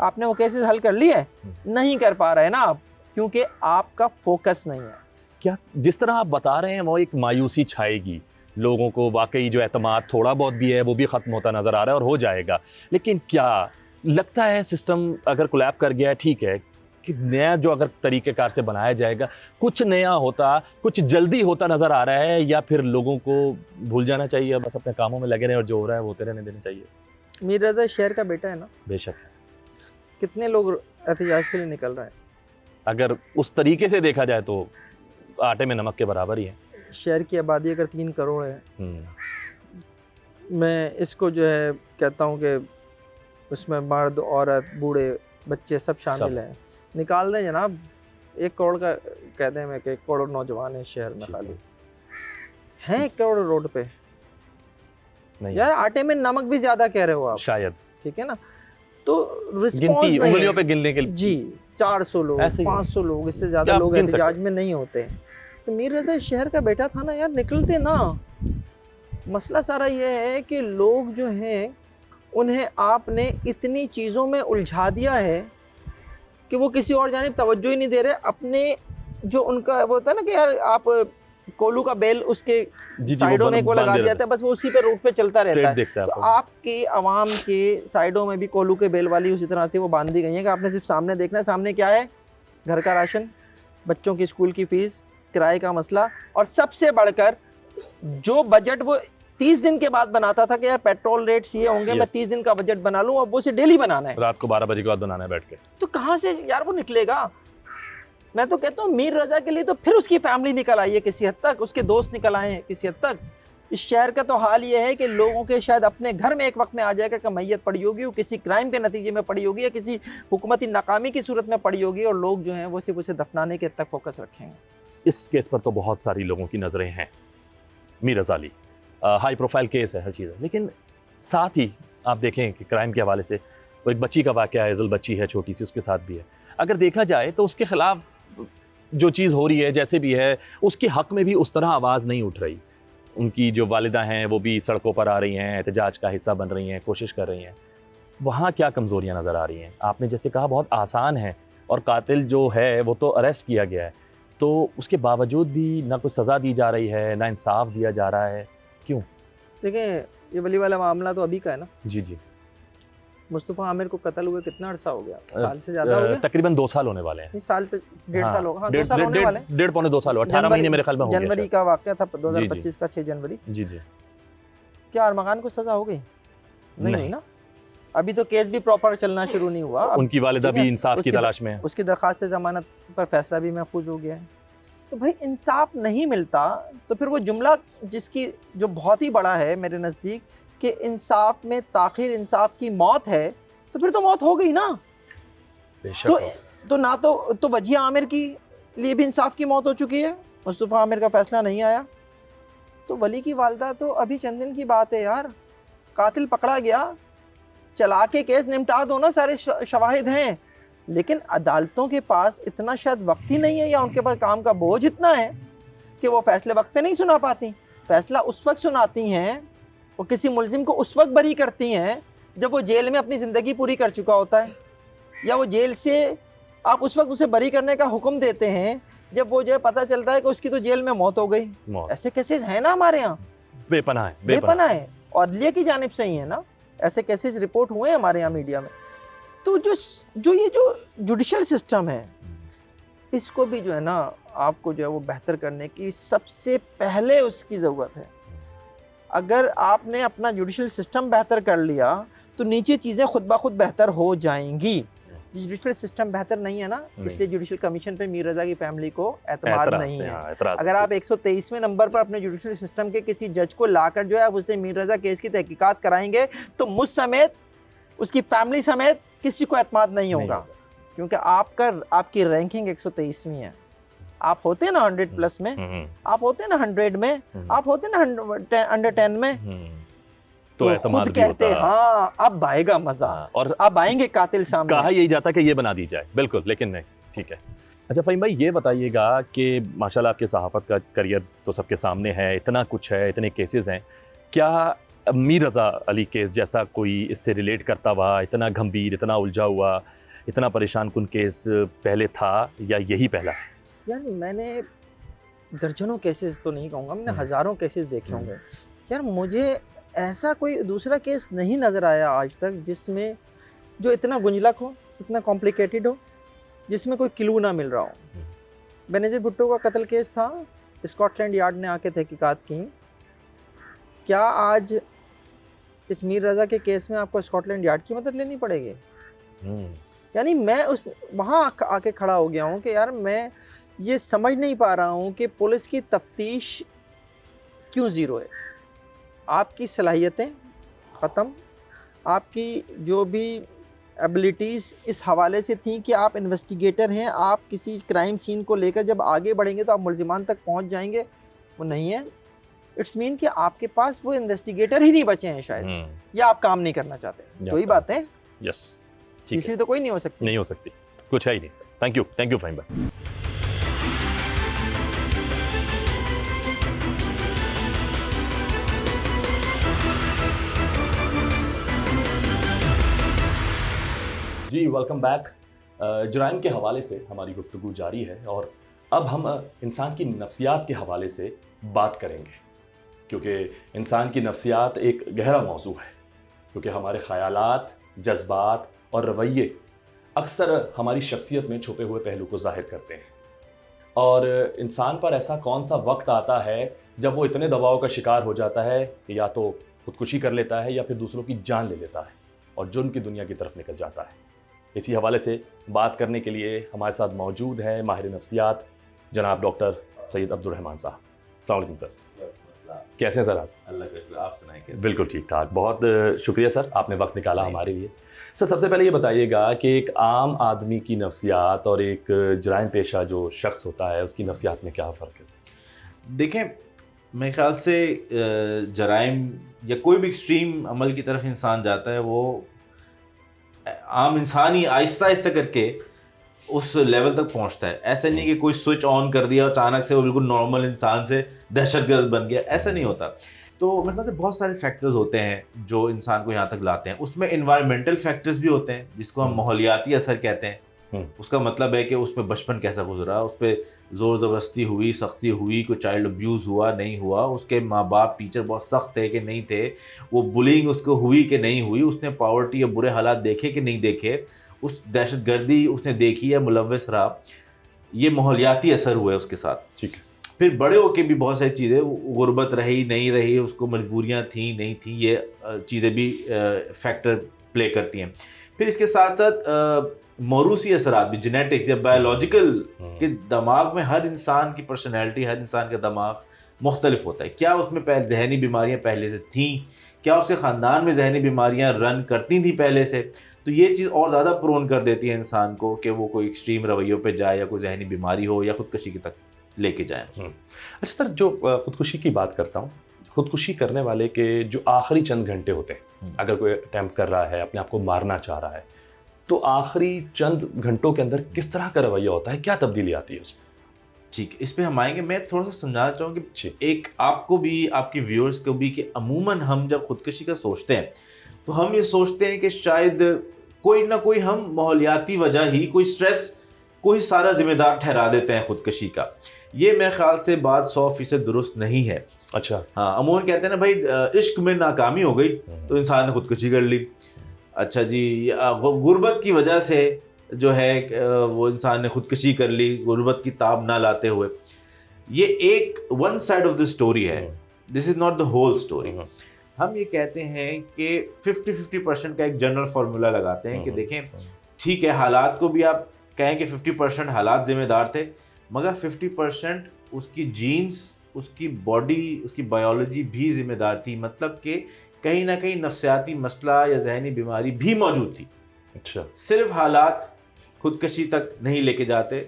A: आपने वो केसेस हल कर लिए? नहीं कर पा रहे ना आप, क्योंकि आपका फोकस नहीं है।
B: क्या जिस तरह आप बता रहे हैं वो एक मायूसी छाएगी, लोगों को वाकई जो एतमाद थोड़ा बहुत भी है वो भी ख़त्म होता नज़र आ रहा है और हो जाएगा। लेकिन क्या लगता है सिस्टम अगर कोलैप कर गया है, ठीक है, कि नया जो अगर तरीक़ेकार से बनाया जाएगा, कुछ नया होता, कुछ जल्दी होता नज़र आ रहा है, या फिर लोगों को भूल जाना चाहिए, बस अपने कामों में लगे रहे और जो हो रहा है वो होते रहने देना चाहिए?
A: मीर रज़ा शहर का बेटा है ना।
B: बेशक है।
A: कितने लोग एहतिजाज के लिए निकल रहे हैं?
B: अगर उस तरीके से देखा जाए तो आटे में नमक के बराबर ही है।
A: शहर की आबादी अगर 3 करोड़ है, मैं इसको जो है कहता हूँ कि उसमें मर्द, औरत, बूढ़े, बच्चे सब शामिल हैं। निकाल दें जनाब, 1 करोड़ का कहते हैं मैं कि 1 करोड़ नौजवान है शहर में, खाली हैं 1 करोड़ रोड पे।
B: नहीं
A: यार आटे में नमक भी ज्यादा कह रहे हो आप,
B: शायद,
A: ठीक है ना? तो रिस्पॉन्स नहीं
B: उंगलियों पे गिनने के लिए
A: जी 400 लोग, 500 लोग, इससे ज्यादा लोग एहतिजाज में नहीं होते। तो मीर रज़ा शहर का बेटा था ना यार, निकलते ना। मसला सारा ये है कि लोग जो हैं उन्हें आपने इतनी चीज़ों में उलझा दिया है कि वो किसी और जानिब तवज्जो ही नहीं दे रहे। अपने जो उनका वो होता है ना कि यार आप कोलू का बेल उसके साइडों में वो लगा दिया था, बस वो उसी पे रोड पे चलता रहता है। तो आपके आवाम के साइडों में भी कोलू के बेल वाली उसी तरह से वो बांध दी गई है कि आपने सिर्फ सामने देखना है। सामने क्या है? घर का राशन, बच्चों की स्कूल की फीस, किराए का मसला, और सबसे बढ़कर जो बजट वो 30 दिन के बाद बनाता था कि यार पेट्रोल रेट्स ये होंगे, मैं 30 दिन का बजट बना लूं, अब वो उसे डेली बनाना है,
B: रात को 12 बजे के बाद बनाना है बैठ के।
A: तो कहाँ से यार वो निकलेगा? मैं तो कहता हूँ मीर रज़ा के लिए तो फिर उसकी फैमिली निकल आई है किसी हद तक, उसके दोस्त निकल आए हैं किसी हद तक। इस शहर का तो हाल ये है कि लोगों के शायद अपने घर में एक वक्त में आ जाएगा कि मैयत पड़ी होगी, वो किसी क्राइम के नतीजे में पड़ी होगी या किसी हुकूमती नाकामी की सूरत में पड़ी होगी, और लोग जो हैं वो सिर्फ उसे दफनाने के हद तक फोकस रखेंगे।
B: इस केस पर तो बहुत सारी लोगों की नज़रें हैं। मीर रज़ा अली हाई प्रोफाइल केस है, हर चीज़ है, लेकिन साथ ही आप देखें कि क्राइम के हवाले से वो एक बच्ची का वाक़या है, एज़ल बच्ची है छोटी सी, उसके साथ भी है। अगर देखा जाए तो उसके ख़िलाफ़ जो चीज़ हो रही है, जैसे भी है, उसके हक़ में भी उस तरह आवाज़ नहीं उठ रही। उनकी जो वालिदा हैं वो भी सड़कों पर आ रही हैं, एहतजाज का हिस्सा बन रही हैं, कोशिश कर रही हैं। वहाँ क्या कमज़ोरियाँ नज़र आ रही हैं? आपने जैसे कहा बहुत आसान है, और कातिल जो है वो तो अरेस्ट किया गया है, तो उसके बावजूद भी ना कोई सज़ा दी जा रही है, ना इंसाफ दिया जा रहा है, क्यों?
A: देखें, ये वली वाला मामला तो अभी का है ना।
B: जी जी।
A: मुस्तफ़ा आमिर को कत्ल हुए कितना अरसा हो गया? साल से ज़्यादा हो गया?
B: तकरीबन 2 साल होने वाले हैं।
A: साल से 1.5 साल होगा। हाँ, 2 साल होने वाले हैं।
B: 1.5 पौने 2 साल, 18 महीने मेरे ख्याल में हो गया।
A: जनवरी का वाक़या था, 2025 का 6 जनवरी।
B: जी जी।
A: क्या अरमगान को सज़ा हो गई? नहीं हुई ना। अभी तो केस भी प्रॉपर चलना शुरू नहीं हुआ।
B: उनकी वालिदा भी इंसाफ की तलाश में है।
A: उसकी दरख्वास्त ज़मानत पर फैसला भी महफूज हो गया है। तो भाई इंसाफ नहीं मिलता तो फिर वो जुमला जिसकी जो बहुत ही बड़ा है मेरे नज़दीक कि इंसाफ में ताख़ीर इंसाफ की मौत है, तो फिर तो मौत हो गई ना। तो ना तो वजिया आमिर की लिए भी इंसाफ की मौत हो चुकी है, मुस्तफ़ा आमिर का फैसला नहीं आया। तो वली की वालदा तो अभी चंद दिन की बात है यार, कातिल पकड़ा गया, चला के केस निपटा दो ना, सारे शवाहिद हैं। लेकिन अदालतों के पास इतना शायद वक्त ही नहीं है, या उनके पास काम का बोझ इतना है कि वो फैसले वक्त पे नहीं सुना पाती। फैसला उस वक्त सुनाती हैं, वो किसी मुलजिम को उस वक्त बरी करती हैं जब वो जेल में अपनी ज़िंदगी पूरी कर चुका होता है, या वो जेल से आप उस वक्त उसे बरी करने का हुक्म देते हैं जब वो जो है पता चलता है कि उसकी तो जेल में मौत हो गई। ऐसे केसेस हैं ना हमारे यहाँ, बेपनाह है, और अदलिया की जानिब से ही है ना, ऐसे केसेस रिपोर्ट हुए हैं हमारे यहाँ मीडिया में। तो जो ये जो जुडिशल सिस्टम है, इसको भी जो है ना आपको जो है वो बेहतर करने की सबसे पहले उसकी ज़रूरत है। अगर आपने अपना जुडिशल सिस्टम बेहतर कर लिया तो नीचे चीज़ें खुद ब खुद बेहतर हो जाएंगी। जुडिशल सिस्टम बेहतर नहीं है ना, इसलिए जुडिशल कमीशन पे मीर रज़ा की फैमिली को एतमाद नहीं है। अगर आप 123वें नंबर पर अपने जुडिशल सिस्टम के किसी जज को लाकर जो है आप उससे मीर रज़ा केस की तहकीकात कराएंगे तो मुझ समेत, उसकी फैमिली समेत किसी को एतमाद नहीं होगा। क्योंकि आपकी रैंकिंग 123वीं है। आप होते ना 100 प्लस में, आप होते ना 100 में, आप होते ना अंडर 10 में,
B: तो
A: खुद कहते हाँ अब आएगा मजा,
B: और
A: अब आएंगे कातिल सामने।
B: कहा यही जाता कि ये बना दी जाए, बिल्कुल, लेकिन नहीं। ठीक है, अच्छा फ़हीम भाई ये बताइएगा कि माशाल्लाह आपके सहाफ़त का करियर तो सबके सामने है, इतना कुछ है, इतने केसेस हैं, क्या मीर रज़ा अली केस जैसा कोई इससे रिलेट करता हुआ, इतना गंभीर, इतना उलझा हुआ, इतना परेशान कुन केस पहले था या यही पहला है?
A: यार मैंने दर्जनों केसेस तो नहीं कहूँगा, मैंने हज़ारों केसेस देखे होंगे। यार मुझे ऐसा कोई दूसरा केस नहीं नज़र आया आज तक जिसमें जो इतना गुंजलक हो, इतना कॉम्प्लिकेटेड हो, जिसमें कोई क्लू ना मिल रहा हो। बेनज़ीर भुट्टो का कत्ल केस था, स्कॉटलैंड यार्ड ने आके तहकीकात की। क्या आज इस मीर रज़ा के केस में आपको स्कॉटलैंड यार्ड की मदद लेनी पड़ेगी? यानी मैं उस वहाँ आके खड़ा हो गया हूँ कि यार मैं ये समझ नहीं पा रहा हूँ कि पुलिस की तफ्तीश क्यों ज़ीरो है। आपकी सलाहियतें ख़त्म, आपकी जो भी एबिलिटीज़ इस हवाले से थी कि आप इन्वेस्टिगेटर हैं, आप किसी क्राइम सीन को लेकर जब आगे बढ़ेंगे तो आप मुल्ज़िमान तक पहुँच जाएंगे, वो नहीं है। इट्स मीन कि आपके पास वो इन्वेस्टिगेटर ही नहीं बचे हैं शायद, या आप काम नहीं करना चाहते। तो ही बात है।
B: यस,
A: तीसरी तो कोई नहीं हो सकती।
B: नहीं हो सकती, कुछ है ही नहीं। थैंक यू फ़हीम भाई। जी वेलकम बैक। जुराइम के हवाले से हमारी गुफ्तगू जारी है और अब हम इंसान की नफ्सियात के हवाले से बात करेंगे, क्योंकि इंसान की नफ्सियात एक गहरा मौजू है, क्योंकि हमारे ख़यालात, जज्बात और रवैये अक्सर हमारी शख्सियत में छुपे हुए पहलू को ज़ाहिर करते हैं। और इंसान पर ऐसा कौन सा वक्त आता है जब वो इतने दबाव का शिकार हो जाता है कि या तो खुदकुशी कर लेता है या फिर दूसरों की जान ले लेता है और जुर्म की दुनिया की तरफ निकल जाता है। इसी हवाले से बात करने के लिए हमारे साथ मौजूद हैं माहिर नफ्सियात जनाब डॉक्टर सैयद अब्दुल रहमान साहब। अस्सलाम वालेकुम सर, कैसे हैं सर आप?
C: अल्लाह का, आप सुनाएं?
B: बिल्कुल ठीक ठाक, बहुत शुक्रिया सर, आपने वक्त निकाला हमारे लिए। सर सबसे पहले ये बताइएगा कि एक आम आदमी की नफ्सियात और एक जराइम पेशा जो शख्स होता है उसकी नफ्सियात में क्या फ़र्क है सर?
C: देखें, मेरे ख्याल से जराइम या कोई भी एक्सट्रीम अमल की तरफ इंसान जाता है, वो आम इंसान ही आहिस्ता आहिस्ता करके उस लेवल तक पहुंचता है। ऐसा नहीं कि कोई स्विच ऑन कर दिया और अचानक से वो बिल्कुल नॉर्मल इंसान से दहशतगर्द बन गया, ऐसा नहीं होता। तो मतलब बहुत सारे फैक्टर्स होते हैं जो इंसान को यहाँ तक लाते हैं। उसमें इन्वायरमेंटल फैक्टर्स भी होते हैं जिसको हम माहौलियाती असर कहते हैं। उसका मतलब है कि उसमें बचपन कैसा गुजरा, उस पर ज़ोर ज़बरदस्ती हुई, सख्ती हुई, कोई चाइल्ड अब्यूज़ हुआ नहीं हुआ, उसके माँ बाप टीचर बहुत सख्त थे कि नहीं थे, वो बुलिंग उसको हुई कि नहीं हुई, उसने पॉवर्टी या बुरे हालात देखे कि नहीं देखे, उस दहशतगर्दी उसने देखी या मुलव्वस रहा, ये माहौलियाती असर हुए उसके साथ।
B: ठीक है।
C: फिर बड़े होके भी बहुत सारी चीज़ें, गुर्बत रही नहीं रही, उसको मजबूरियाँ थी नहीं थी, ये चीज़ें भी फैक्टर प्ले करती हैं। फिर इसके साथ साथ मौरूसी असरात भी, जेनेटिक्स या बायोलॉजिकल, के दिमाग में हर इंसान की पर्सनैलिटी, हर इंसान का दिमाग मुख्तलिफ होता है। क्या उसमें पहले जहनी बीमारियाँ पहले से थीं, क्या उसके ख़ानदान में जहनी बीमारियाँ रन करती थी पहले से, तो ये चीज़ और ज़्यादा प्रोन कर देती है इंसान को कि वो कोई एक्सट्रीम रवैयों पे जाए या कोई जहनी बीमारी हो या ख़ुदकुशी की तक लेके जाए।
B: अच्छा सर, जो खुदकुशी की बात करता हूँ, खुदकुशी करने वाले के जो आखिरी चंद घंटे होते हैं, अगर कोई अटैम्प्ट कर रहा है, अपने आप को मारना चाह रहा है, तो आखिरी चंद घंटों के अंदर किस तरह का रवैया होता है, क्या तब्दीली आती है उसमें?
C: ठीक, इस पे हम आएंगे। मैं थोड़ा सा समझाना चाहूँ कि एक आपको भी, आपके व्यूअर्स को भी, कि अमूमन हम जब खुदकुशी का सोचते हैं तो हम ये सोचते हैं कि शायद कोई ना कोई हम माहौलियाती वजह ही, कोई स्ट्रेस, कोई सारा जिम्मेदार ठहरा देते हैं खुदकुशी का। ये मेरे ख्याल से बात 100% दुरुस्त नहीं है।
B: अच्छा,
C: हाँ, अमूमन कहते हैं ना भाई, इश्क में नाकामी हो गई तो इंसान ने खुदकुशी कर ली। अच्छा जी, गुर्बत की वजह से जो है वो इंसान ने खुदकुशी कर ली, गुर्बत की ताब ना लाते हुए। ये एक one side of the story है, this is not the whole story. हम ये कहते हैं कि 50-50% का एक जनरल फार्मूला लगाते हैं कि देखें, ठीक है, हालात को भी आप कहें कि 50% हालात ज़िम्मेदार थे, मगर 50% उसकी जीन्स, उसकी बॉडी, उसकी बायोलॉजी भी ज़िम्मेदार थी। मतलब कि कहीं ना कहीं नफ्सियाती मसला या जहनी बीमारी भी मौजूद थी।
B: अच्छा,
C: सिर्फ हालात खुदकशी तक नहीं लेके जाते।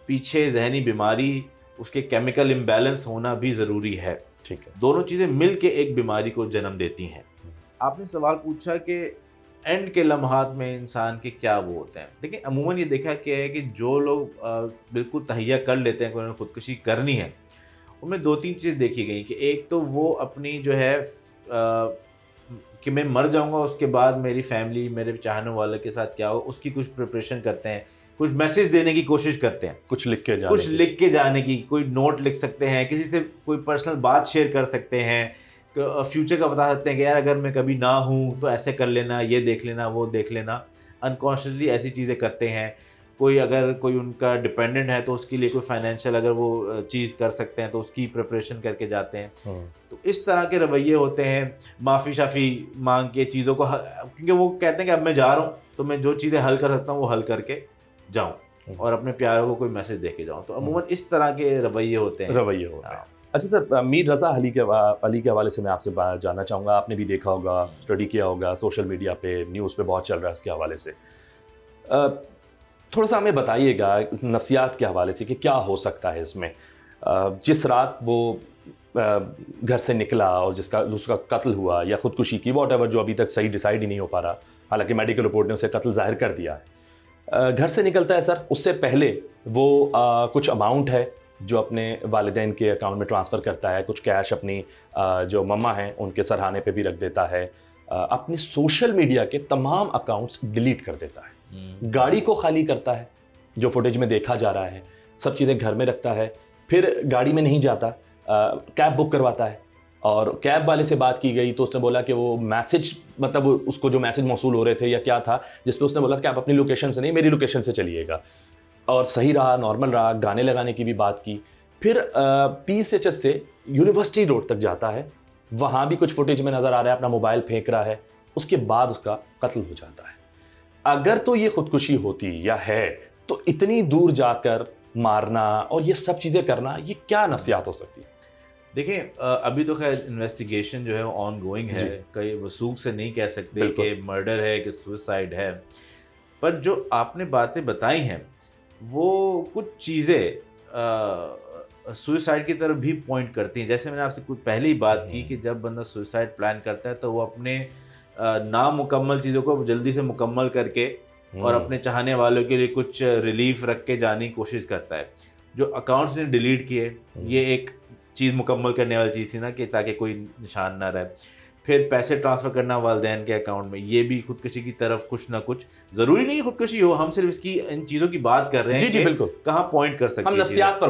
C: पीछे जहनी बीमारी, उसके केमिकल इम्बैलेंस होना भी ज़रूरी है।
B: ठीक है,
C: दोनों चीज़ें मिल के एक बीमारी को जन्म देती हैं। आपने सवाल पूछा कि एंड के लम्हात में इंसान के क्या वो होते हैं। देखिए, अमूमन ये देखा गया है कि जो लोग बिल्कुल तहैया कर लेते हैं कि उन्होंने खुदकशी करनी है, उनमें दो तीन चीज़ें देखी गई कि एक तो वो अपनी जो है कि मैं मर जाऊंगा उसके बाद मेरी फैमिली, मेरे चाहने वालों के साथ क्या हो, उसकी कुछ प्रिपरेशन करते हैं, कुछ मैसेज देने की कोशिश करते हैं,
B: कुछ लिख के जाने की,
C: कोई नोट लिख सकते हैं, किसी से कोई पर्सनल बात शेयर कर सकते हैं, फ्यूचर का बता सकते हैं कि यार अगर मैं कभी ना हूँ तो ऐसे कर लेना, ये देख लेना, वो देख लेना। अनकॉन्शियसली ऐसी चीज़ें करते हैं। कोई अगर कोई उनका डिपेंडेंट है तो उसके लिए कोई फाइनेंशियल अगर वो चीज़ कर सकते हैं तो उसकी प्रिपरेशन करके जाते हैं। तो इस तरह के रवैये होते हैं। माफ़ी शाफ़ी मांग के चीज़ों को, क्योंकि वो कहते हैं कि अब मैं जा रहा हूँ तो मैं जो चीज़ें हल कर सकता हूँ वो हल करके जाऊँ और अपने प्यारों को कोई मैसेज दे के जाऊँ। तो अमूमन इस तरह के रवैये होते हैं।
B: अच्छा सर, मीर रज़ा अली के हवाले से मैं आपसे जानना चाहूँगा। आपने भी देखा होगा, स्टडी किया होगा, सोशल मीडिया पे, न्यूज़ पे बहुत चल रहा है इसके हवाले से। थोड़ा सा हमें बताइएगा इस नफ्सियात के हवाले से कि क्या हो सकता है इसमें। जिस रात वो घर से निकला और उसका कत्ल हुआ या ख़ुदकुशी की, वॉट एवर, जो अभी तक सही डिसाइड ही नहीं हो पा रहा, हालांकि मेडिकल रिपोर्ट ने उसे कत्ल जाहिर कर दिया है। घर से निकलता है सर, उससे पहले वो कुछ अमाउंट है जो अपने वालिदैन के अकाउंट में ट्रांसफ़र करता है, कुछ कैश अपनी जो मम्मा हैं उनके सरहाने पे भी रख देता है, अपने सोशल मीडिया के तमाम अकाउंट्स डिलीट कर देता है, गाड़ी को खाली करता है जो फुटेज में देखा जा रहा है, सब चीज़ें घर में रखता है, फिर गाड़ी में नहीं जाता, कैब बुक करवाता है। और कैब वाले से बात की गई तो उसने बोला कि वो मैसेज, मतलब उसको जो मैसेज मौसूल हो रहे थे या क्या था, जिसपे उसने बोला कि आप अपनी लोकेशन से नहीं मेरी लोकेशन से चलिएगा। और सही रहा, नॉर्मल रहा, गाने लगाने की भी बात की। फिर PCHS से यूनिवर्सिटी रोड तक जाता है, वहाँ भी कुछ फुटेज में नज़र आ रहा है, अपना मोबाइल फेंक रहा है, उसके बाद उसका कत्ल हो जाता है। अगर तो ये खुदकुशी होती या है तो इतनी दूर जाकर मारना और ये सब चीज़ें करना, ये क्या नफ्सियात हो सकती है?
C: देखिए, अभी तो खैर इन्वेस्टिगेशन जो है वो ऑन गोइंग है, कई वसूख से नहीं कह सकते कि मर्डर है कि सुसाइड है। पर जो आपने बातें बताई हैं वो कुछ चीज़ें सुसाइड की तरफ भी पॉइंट करती हैं। जैसे मैंने आपसे कुछ पहले ही बात की कि जब बंदा सुसाइड प्लान करता है तो वो अपने नामुकम्मल चीज़ों को जल्दी से मुकम्मल करके और अपने चाहने वालों के लिए कुछ रिलीफ रख के जाने की कोशिश करता है। जो अकाउंट्स ने डिलीट किए, ये एक चीज़ मुकम्मल करने वाली चीज़ थी ना, कि ताकि कोई निशान ना रहे। फिर पैसे ट्रांसफ़र करना वालिदैन के अकाउंट में, ये भी खुदकुशी की तरफ कुछ ना कुछ। ज़रूरी नहीं खुदकुशी हो, हम सिर्फ इसकी इन चीज़ों की बात कर रहे हैं।
B: जी बिल्कुल,
C: कहाँ पॉइंट कर सकते हैं,
B: हम नफ्सियात पर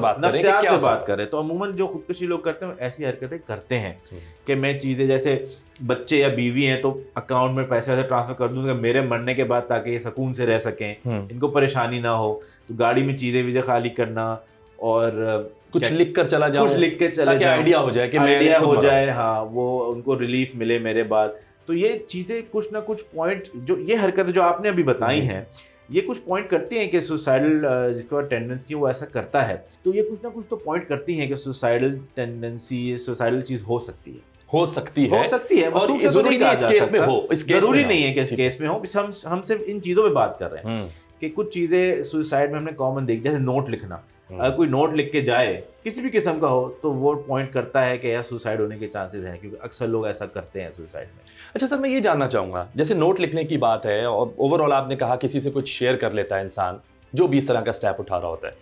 B: बात
C: कर रहे हैं। तो अमूमन जो खुदकुशी लोग करते हैं ऐसी हरकतें करते हैं कि मैं चीज़ें, जैसे बच्चे या बीवी हैं तो अकाउंट में पैसे वैसे ट्रांसफ़र कर दूँगा मेरे मरने के बाद, ताकि ये सुकून से रह सकें, इनको परेशानी ना हो। तो गाड़ी में चीज़ें वीज़ें खाली करना और
B: कुछ लिख कर चला जाओ,
C: कुछ लिख के चले जाओ,
B: आइडिया हो जाए कि
C: आइडिया हो जाए, हाँ, वो उनको रिलीफ मिले मेरे बाद। तो ये चीज़ें कुछ ना कुछ पॉइंट, जो ये हरकतें जो आपने अभी बताई हैं, ये कुछ पॉइंट करती हैं कि सुसाइडल जिसके बाद टेंडेंसी वो ऐसा करता है, तो ये कुछ ना कुछ तो पॉइंट करती हैं कि सुसाइडल टेंडेंसी, सुसाइडल चीज़ हो सकती है।
B: हो सकती है
C: जरूरी नहीं है इस केस में हो,
B: जरूरी नहीं है
C: कि इस केस में हो। हम सिर्फ इन चीज़ों पे बात कर रहे हैं कि कुछ चीज़ें सुसाइड में हमने कॉमन देखी, जैसे नोट लिखना। अगर कोई नोट लिख के जाए किसी भी किस्म का हो तो वो पॉइंट करता है कि यार सुसाइड होने के चांसेस हैं, क्योंकि अक्सर लोग ऐसा करते हैं सुसाइड में।
B: अच्छा सर, मैं ये जानना चाहूँगा, जैसे नोट लिखने की बात है और ओवरऑल आपने कहा किसी से कुछ शेयर कर लेता है इंसान, जो भी इस तरह का स्टेप उठा रहा होता है।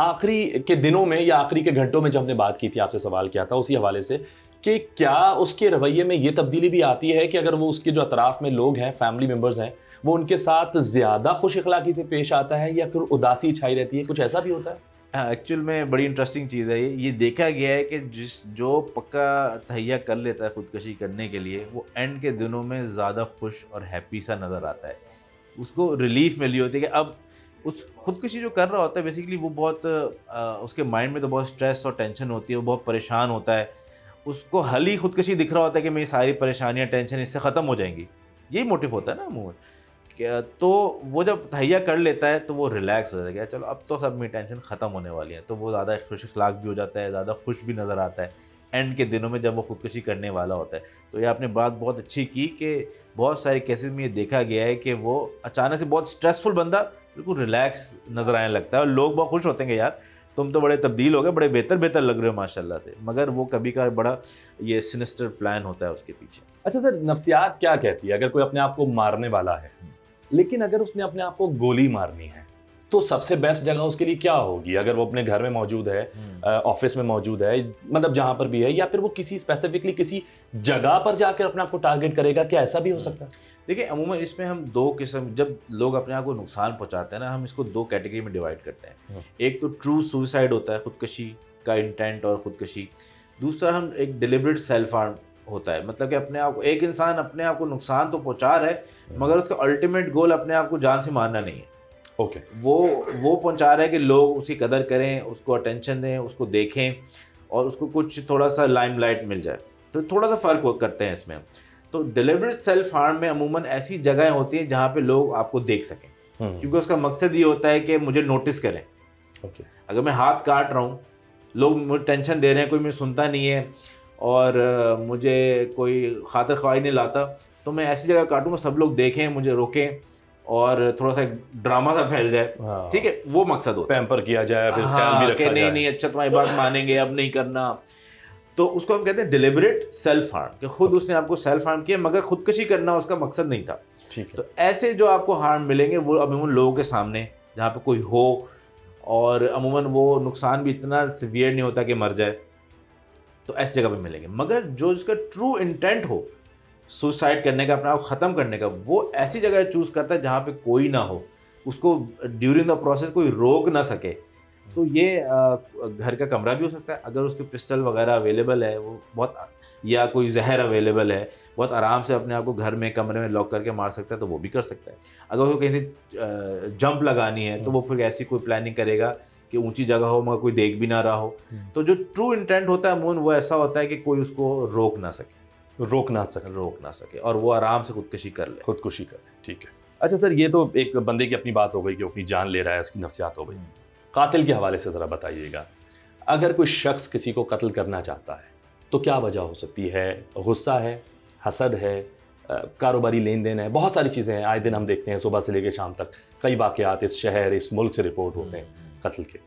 B: आखिरी के दिनों में या आखिरी के घंटों में जब हमने बात की थी, आपसे सवाल किया था उसी हवाले से, कि क्या उसके रवैये में ये तब्दीली भी आती है कि अगर वो उसके जो अतराफ़ में लोग हैं, फैमिली मेम्बर्स हैं, वो उनके साथ ज़्यादा खुश इखलाकी से पेश आता है या फिर उदासी छाई रहती है? कुछ ऐसा भी होता है?
C: एक्चुअल में बड़ी इंटरेस्टिंग चीज़ है ये देखा गया है कि जो पक्का तहैया कर लेता है खुदकुशी करने के लिए, वो एंड के दिनों में ज़्यादा खुश और हैप्पी सा नज़र आता है। उसको रिलीफ मिली होती है कि अब उस खुदकुशी जो कर रहा होता है बेसिकली वो बहुत उसके माइंड में तो बहुत स्ट्रेस और टेंशन होती है, वो बहुत परेशान होता है। उसको हल ही खुदकुशी दिख रहा होता है कि मेरी सारी परेशानियाँ, टेंशन इससे ख़त्म हो जाएंगी। यही मोटिव होता है ना अमूमन। तो वो जब तहैया कर लेता है तो वो रिलैक्स हो जाता है, चलो अब तो सब मेरी टेंशन ख़त्म होने वाली है। तो वो ज़्यादा खुश इखलाक भी हो जाता है, ज़्यादा खुश भी नज़र आता है एंड के दिनों में जब वो खुदकुशी करने वाला होता है। तो ये आपने बात बहुत अच्छी की कि बहुत सारे केसेस में ये देखा गया है कि वो अचानक से बहुत स्ट्रेसफुल बंदा बिल्कुल रिलैक्स नज़र आने लगता है और लोग बहुत खुश होते हैं कि यार तुम तो बड़े तब्दील हो गए, बड़े बेहतर लग रहे हो माशाल्लाह से। मगर वो कभी का बड़ा ये सिनिस्टर प्लान होता है उसके पीछे।
B: अच्छा सर, नफ्सियात क्या कहती है? अगर कोई अपने आप को मारने वाला है, लेकिन अगर उसने अपने आप को गोली मारनी है, तो सबसे बेस्ट जगह उसके लिए क्या होगी? अगर वो अपने घर में मौजूद है, ऑफिस में मौजूद है, मतलब जहां पर भी है, या फिर वो किसी स्पेसिफिकली किसी जगह पर जाकर अपने आप को टारगेट करेगा, क्या ऐसा भी हो सकता है?
C: देखिए अमूमन इसमें हम दो किस्म, जब लोग अपने आप को नुकसान पहुंचाते हैं ना, हम इसको दो कैटेगरी में डिवाइड करते हैं। एक तो ट्रू सुसाइड होता है, खुदकशी का इंटेंट और खुदकशी। दूसरा हम एक डिलिबरेट सेल्फ हार्म होता है, मतलब कि अपने आप को, एक इंसान अपने आप को नुकसान तो पहुंचा रहा है मगर उसका अल्टीमेट गोल अपने आप को जान से मारना नहीं है।
B: ओके।
C: वो पहुंचा रहा है कि लोग उसकी कदर करें, उसको अटेंशन दें, उसको देखें और उसको कुछ थोड़ा सा लाइमलाइट मिल जाए। तो थोड़ा सा फ़र्क करते हैं इसमें। तो डिलिबरेट सेल्फ हार्म में अमूमन ऐसी जगहें होती हैं जहाँ पे लोग आपको देख सकें, क्योंकि उसका मकसद ये होता है कि मुझे नोटिस करें।
B: ओके।
C: अगर मैं हाथ काट रहा हूँ, लोग मुझे टेंशन दे रहे हैं, कोई मुझे सुनता नहीं है और मुझे कोई खातिर ख्वाही नहीं लाता, तो मैं ऐसी जगह काटूंगा सब लोग देखें, मुझे रोकें और थोड़ा सा ड्रामा सा फैल जाए।
B: हाँ।
C: ठीक है, वो मकसद होता है।
B: पैम्पर किया जाए, फिर ख्याल
C: हाँ,
B: भी रखा
C: नहीं
B: जाए।
C: नहीं अच्छा तुम्हारी बात मानेंगे, अब नहीं करना। तो उसको हम कहते हैं डिलिबरेट सेल्फ हार्म, कि खुद उसने आपको सेल्फ हार्म किया मगर खुदकशी करना उसका मकसद नहीं था।
B: ठीक है।
C: तो ऐसे जो आपको हार्म मिलेंगे वो अमूमन लोगों के सामने जहाँ पे कोई हो, और अमूमन वो नुकसान भी इतना सीवियर नहीं होता कि मर जाए, तो ऐसी जगह पे मिलेंगे। मगर जो जिसका ट्रू इंटेंट हो सुसाइड करने का, अपने आप ख़त्म करने का, वो ऐसी जगह चूज़ करता है जहाँ पे कोई ना हो, उसको ड्यूरिंग द प्रोसेस कोई रोक ना सके। तो ये घर का कमरा भी हो सकता है, अगर उसके पिस्टल वगैरह अवेलेबल है, वो बहुत, या कोई जहर अवेलेबल है, बहुत आराम से अपने आप को घर में कमरे में लॉक करके मार सकता है, तो वो भी कर सकता है। अगर उसको कहीं से जंप लगानी है तो वो फिर ऐसी कोई प्लानिंग करेगा कि ऊंची जगह हो मगर कोई देख भी ना रहा हो। तो जो ट्रू इंटेंट होता है मून, वो ऐसा होता है कि कोई उसको रोक ना सके और वो आराम से खुदकशी कर ले।
B: ठीक है। अच्छा सर, ये तो एक बंदे की अपनी बात हो गई कि अपनी जान ले रहा है, उसकी नफ्सियात हो गई। कातिल के हवाले से ज़रा बताइएगा, अगर कोई शख्स किसी को कत्ल करना चाहता है तो क्या वजह हो सकती है? गुस्सा है, हसद है, कारोबारी लेन देन है, बहुत सारी चीज़ें हैं। आए दिन हम देखते हैं सुबह से लेकर शाम तक कई वाक़यात इस शहर, इस मुल्क से रिपोर्ट होते हैं कत्ल के।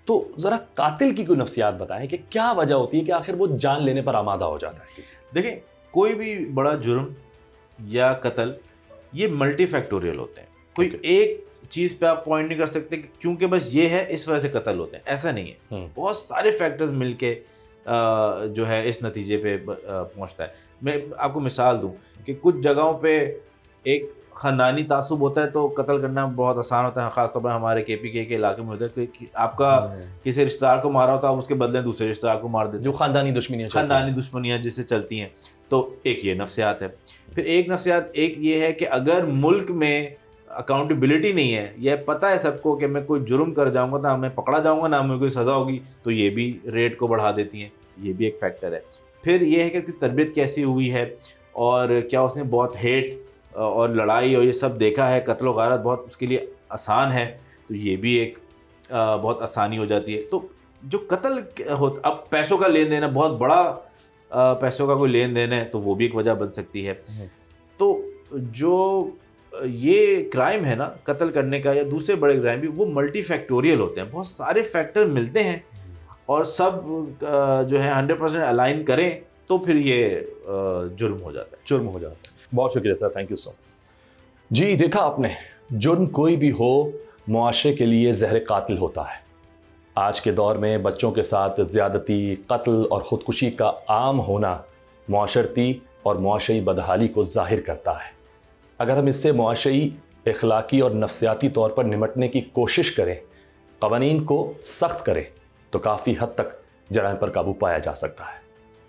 B: तो ज़रा कातिल की कोई नफ्सियात बताएं कि क्या वजह होती है कि आखिर वो जान लेने पर आमादा हो जाता है किसी।
C: देखें, कोई भी बड़ा जुर्म या कत्ल ये मल्टीफैक्टोरियल होते हैं। कोई एक चीज़ पे आप पॉइंट नहीं कर सकते कि क्योंकि बस ये है इस वजह से कत्ल होते हैं, ऐसा नहीं है। बहुत सारे फैक्टर्स मिलके जो है इस नतीजे पे पहुंचता है। मैं आपको मिसाल दूं कि कुछ जगहों पे एक ख़ानदानी तासुब होता है तो कत्ल करना बहुत आसान होता है, ख़ासतौर पर हमारे KPK के इलाके में होता है कि आपका किसी रिश्तेदार को मारा होता है, आप उसके बदले दूसरे रिश्तेदार को मार देते,
B: जो ख़ानदानी दुश्मनियाँ
C: जिससे चलती हैं। तो एक ये नफ्सियात है। फिर एक नफ्सियात एक ये है कि अगर मुल्क में अकाउंटेबिलिटी नहीं है, यह पता है सबको कि मैं कोई जुर्म कर जाऊंगा तो मैं पकड़ा जाऊंगा, ना मुझे कोई सज़ा होगी, तो ये भी रेट को बढ़ा देती हैं। ये भी एक फैक्टर है। फिर ये है कि उसकी तरबियत कैसी हुई है और क्या उसने बहुत हेट और लड़ाई और ये सब देखा है, कत्ल व गारत बहुत उसके लिए आसान है, तो ये भी एक बहुत आसानी हो जाती है। तो जो कत्ल हो, अब पैसों का लेन देन है, बहुत बड़ा पैसों का कोई लेन देन है, तो वो भी एक वजह बन सकती है। तो जो ये क्राइम है ना, कत्ल करने का या दूसरे बड़े क्राइम भी, वो मल्टीफैक्टोरियल होते हैं, बहुत सारे फैक्टर मिलते हैं और सब जो है 100% अलाइन करें तो फिर ये जुर्म हो जाता है।
B: बहुत शुक्रिया sir, thank you so much. जी देखा आपने, जुर्म कोई भी हो मुआशरे के लिए जहर कातिल होता है। आज के दौर में बच्चों के साथ ज़्यादती, कत्ल और ख़ुदकुशी का आम होना मुआशरती और मुआशरी बदहाली को ज़ाहिर करता है। अगर हम इससे मुआशरी, इखलाकी और नफ्सियाती तौर पर निमटने की कोशिश करें, क़वानीन को सख्त करें, तो काफ़ी हद तक जराइम पर काबू पाया जा सकता है।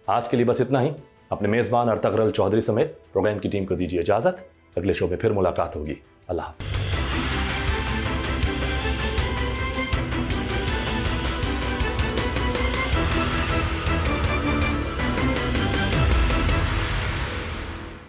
B: आज के लिए बस इतना ही। अपने मेज़बान अर्तगरल चौधरी समेत प्रोग्राम की टीम को दीजिए इजाज़त। अगले शो में फिर मुलाकात होगी। अल्लाह हाफ़िज़।